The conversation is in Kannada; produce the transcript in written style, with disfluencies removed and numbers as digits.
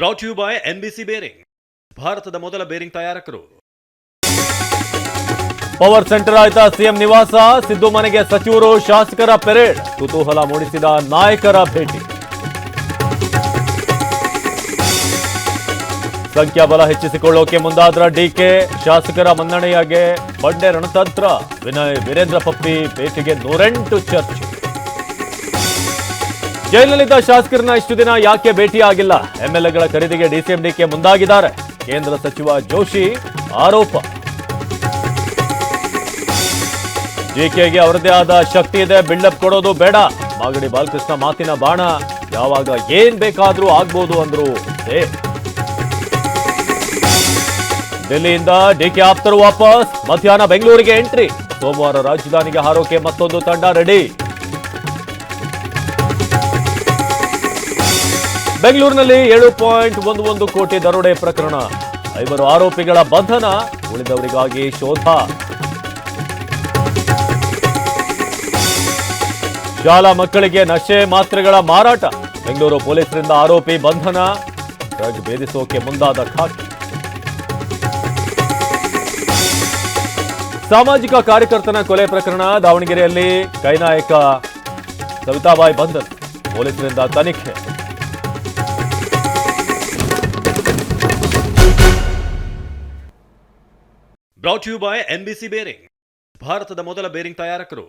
Brought you by NBC bearing, ಭಾರತದ ಮೊದಲ ಬೇರಿಂಗ್ ತಯಾರಕರು. ಪವರ್ ಸೆಂಟರ್ ಆಯ್ತಾ ಸಿಎಂ ನಿವಾಸ, ಸಿದ್ದು ಮನೆಗೆ ಸಚಿವರು ಶಾಸಕರ ಪೆರೇಡ್, ಕುತೂಹಲ ಮೂಡಿಸಿದ ನಾಯಕರ ಭೇಟಿ. ಸಂಖ್ಯಾಬಲ ಹೆಚ್ಚಿಸಿಕೊಳ್ಳೋಕೆ ಮುಂದಾದ್ರ ಡಿಕೆ, ಶಾಸಕರ ಮನ್ನಣೆಯಾಗೆ ಬಂಡೆ ರಣತಂತ್ರ. ವಿನಯ್ ವೀರೇಂದ್ರ ಪಪ್ಪಿ ಭೇಟಿಗೆ 108 ಚರ್ಚೆ. ಜೈಲಿನಲ್ಲಿದ್ದ ಶಾಸಕರನ್ನ ಇಷ್ಟು ದಿನ ಯಾಕೆ ಭೇಟಿಯಾಗಿಲ್ಲ? ಎಂಎಲ್ಎಗಳ ಖರೀದಿಗೆ ಡಿಸಿಎಂ ಡಿಕೆ ಮುಂದಾಗಿದ್ದಾರೆ. ಕೇಂದ್ರ ಸಚಿವ ಜೋಶಿ ಆರೋಪ. ಡಿಕೆಗೆ ಅವರದೇ ಆದ ಶಕ್ತಿ ಇದೆ, ಬಿಲ್ಡಪ್ ಕೊಡೋದು ಬೇಡ. ಮಾಗಡಿ ಬಾಲಕೃಷ್ಣ ಮಾತಿನ ಬಾಣ, ಯಾವಾಗ ಏನ್ ಬೇಕಾದ್ರೂ ಆಗ್ಬೋದು ಅಂದ್ರು. ದಿಲ್ಲಿಯಿಂದ ಡಿಕೆ ಆಪ್ತರು ವಾಪಸ್, ಮಧ್ಯಾಹ್ನ ಬೆಂಗಳೂರಿಗೆ ಎಂಟ್ರಿ. ಸೋಮವಾರ ರಾಜಧಾನಿಗೆ ಹಾರೋಕೆ ಮತ್ತೊಂದು ತಂಡ ರೆಡಿ. ಬೆಂಗಳೂರಿನಲ್ಲಿ 7.11 ಕೋಟಿ ದರೋಡೆ ಪ್ರಕರಣ, 5 ಆರೋಪಿಗಳ ಬಂಧನ, ಉಳಿದವರಿಗಾಗಿ ಶೋಧ. ಶಾಲಾ ಮಕ್ಕಳಿಗೆ ನಶೆ ಮಾತ್ರೆಗಳ ಮಾರಾಟ, ಬೆಂಗಳೂರು ಪೊಲೀಸರಿಂದ ಆರೋಪಿ ಬಂಧನ. ಡ್ರಗ್ ಭೇದಿಸೋಕೆ ಮುಂದಾದ ಖಾಕಿ. ಸಾಮಾಜಿಕ ಕಾರ್ಯಕರ್ತನ ಕೊಲೆ ಪ್ರಕರಣ, ದಾವಣಗೆರೆಯಲ್ಲಿ ಕೈನಾಯಕ ಸವಿತಾಬಾಯಿ ಬಂಧನ, ಪೊಲೀಸರಿಂದ ತನಿಖೆ. Brought you by NBC bearing, ಭಾರತದ ಮೊದಲ ಬೇರಿಂಗ್ ತಯಾರಕರು.